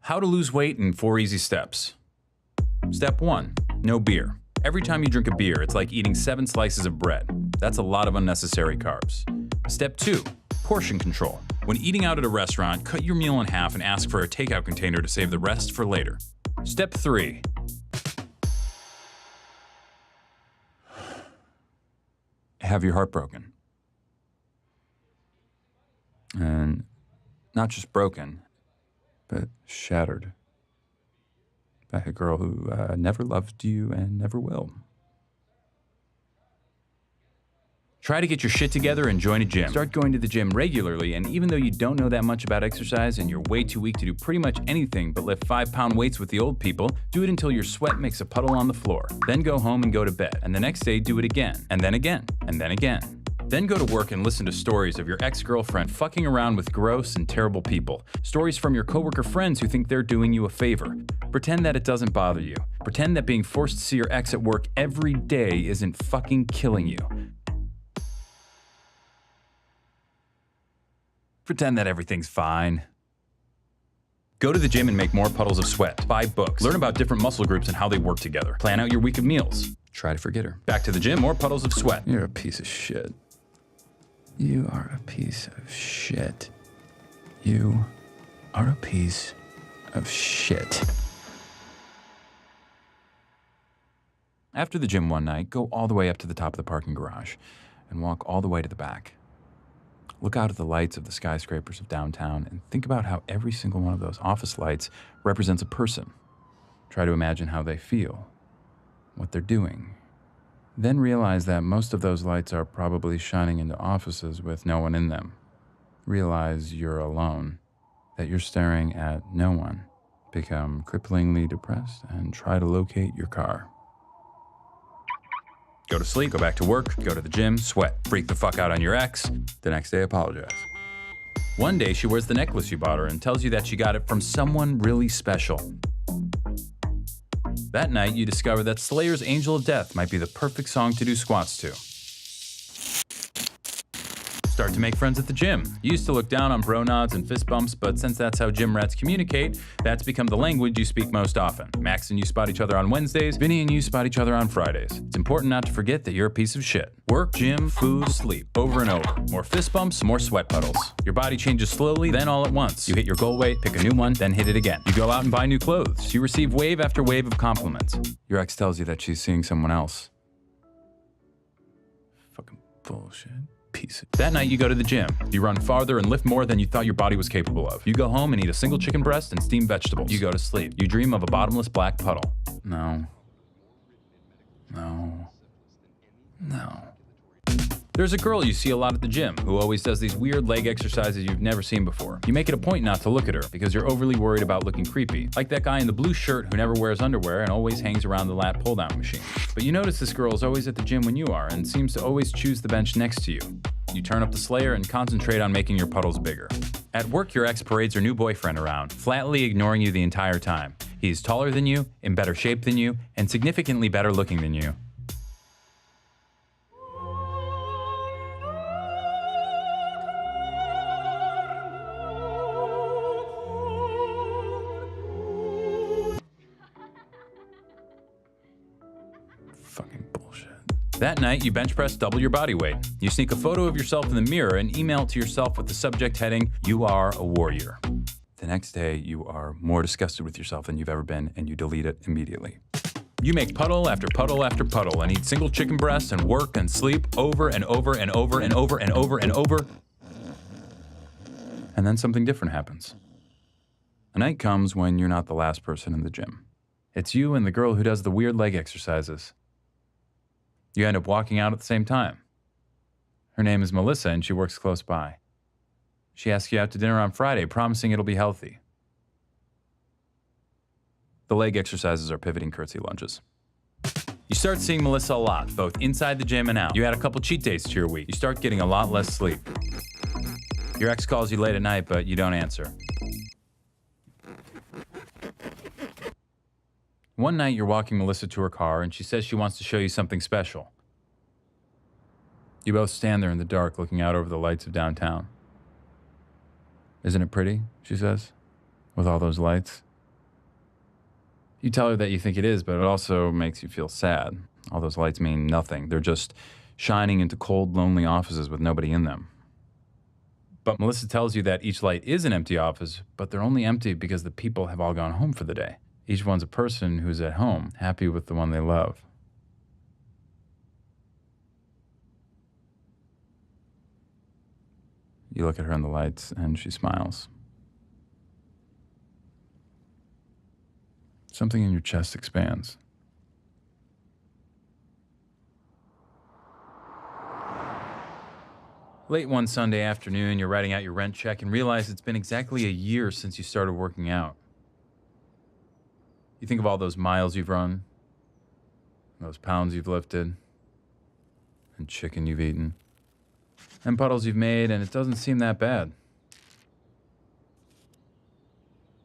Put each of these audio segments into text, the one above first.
How to lose weight in 4 easy steps. Step 1, no beer. Every time you drink a beer, it's like eating 7 slices of bread. That's a lot of unnecessary carbs. Step 2, portion control. When eating out at a restaurant, cut your meal in half and ask for a takeout container to save the rest for later. Step 3, have your heart broken. And not just broken, but shattered by a girl who never loved you and never will. Try to get your shit together and join a gym. Start going to the gym regularly, and even though you don't know that much about exercise and you're way too weak to do pretty much anything but lift 5-pound weights with the old people, do it until your sweat makes a puddle on the floor. Then go home and go to bed. And the next day, do it again. And then again. And then again. Then go to work and listen to stories of your ex-girlfriend fucking around with gross and terrible people. Stories from your coworker friends who think they're doing you a favor. Pretend that it doesn't bother you. Pretend that being forced to see your ex at work every day isn't fucking killing you. Pretend that everything's fine. Go to the gym and make more puddles of sweat. Buy books. Learn about different muscle groups and how they work together. Plan out your week of meals. Try to forget her. Back to the gym, more puddles of sweat. You're a piece of shit. You are a piece of shit. You are a piece of shit. After the gym one night, go all the way up to the top of the parking garage and walk all the way to the back. Look out at the lights of the skyscrapers of downtown and think about how every single one of those office lights represents a person. Try to imagine how they feel, what they're doing. Then realize that most of those lights are probably shining into offices with no one in them. Realize you're alone, that you're staring at no one. Become cripplingly depressed and try to locate your car. Go to sleep, go back to work, go to the gym, sweat, freak the fuck out on your ex. The next day, apologize. One day, she wears the necklace you bought her and tells you that she got it from someone really special. That night, you discover that Slayer's Angel of Death might be the perfect song to do squats to. Start to make friends at the gym. You used to look down on bro nods and fist bumps, but since that's how gym rats communicate, that's become the language you speak most often. Max and you spot each other on Wednesdays, Vinny and you spot each other on Fridays. It's important not to forget that you're a piece of shit. Work, gym, food, sleep, over and over. More fist bumps, more sweat puddles. Your body changes slowly, then all at once. You hit your goal weight, pick a new one, then hit it again. You go out and buy new clothes. You receive wave after wave of compliments. Your ex tells you that she's seeing someone else. Fucking bullshit. That night you go to the gym. You run farther and lift more than you thought your body was capable of. You go home and eat a single chicken breast and steamed vegetables. You go to sleep. You dream of a bottomless black puddle. No. No. No. There's a girl you see a lot at the gym who always does these weird leg exercises you've never seen before. You make it a point not to look at her because you're overly worried about looking creepy. Like that guy in the blue shirt who never wears underwear and always hangs around the lat pull-down machine. But you notice this girl is always at the gym when you are and seems to always choose the bench next to you. You turn up the Slayer and concentrate on making your puddles bigger. At work, your ex parades her new boyfriend around, flatly ignoring you the entire time. He's taller than you, in better shape than you, and significantly better looking than you. Fucking bullshit. That night, you bench press double your body weight. You sneak a photo of yourself in the mirror and email it to yourself with the subject heading, "You are a warrior." The next day, you are more disgusted with yourself than you've ever been, and you delete it immediately. You make puddle after puddle after puddle and eat single chicken breasts and work and sleep over and over and over and over and over and over. And then something different happens. A night comes when you're not the last person in the gym. It's you and the girl who does the weird leg exercises. You end up walking out at the same time. Her name is Melissa and she works close by. She asks you out to dinner on Friday, promising it'll be healthy. The leg exercises are pivoting curtsy lunges. You start seeing Melissa a lot, both inside the gym and out. You add a couple cheat days to your week. You start getting a lot less sleep. Your ex calls you late at night, but you don't answer. One night, you're walking Melissa to her car, and she says she wants to show you something special. You both stand there in the dark, looking out over the lights of downtown. "Isn't it pretty?" she says, "with all those lights?" You tell her that you think it is, but it also makes you feel sad. All those lights mean nothing. They're just shining into cold, lonely offices with nobody in them. But Melissa tells you that each light is an empty office, but they're only empty because the people have all gone home for the day. Each one's a person who's at home, happy with the one they love. You look at her in the lights, and she smiles. Something in your chest expands. Late one Sunday afternoon, you're writing out your rent check and realize it's been exactly a year since you started working out. You think of all those miles you've run, those pounds you've lifted, and chicken you've eaten, and puddles you've made, and it doesn't seem that bad.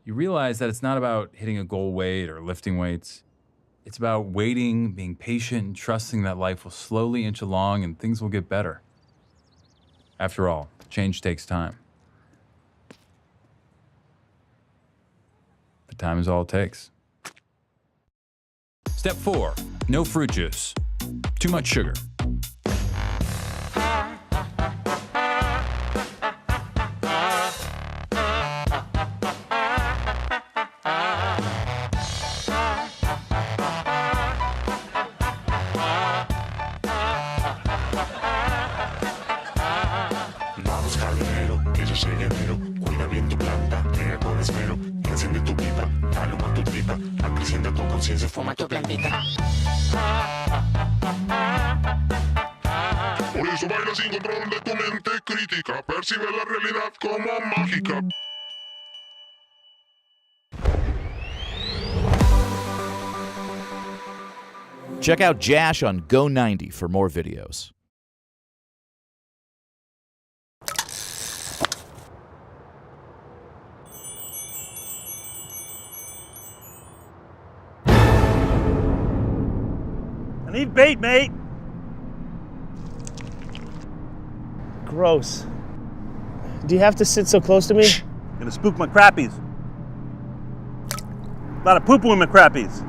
You realize that it's not about hitting a goal weight or lifting weights. It's about waiting, being patient, and trusting that life will slowly inch along and things will get better. After all, change takes time. But time is all it takes. Step 4, no fruit juice. Too much sugar. Cuida bien tu planta, crea con esmero, enciende tu pipa, dale a tu tripa, acrecienta tu conciencia, fuma tu plantita. Por eso baila sin control de tu mente crítica, percibe la realidad como mágica. Check out Jash on Go90 for more videos. I need bait, mate. Gross. Do you have to sit so close to me? Gonna spook my crappies. A lot of poo-poo in my crappies.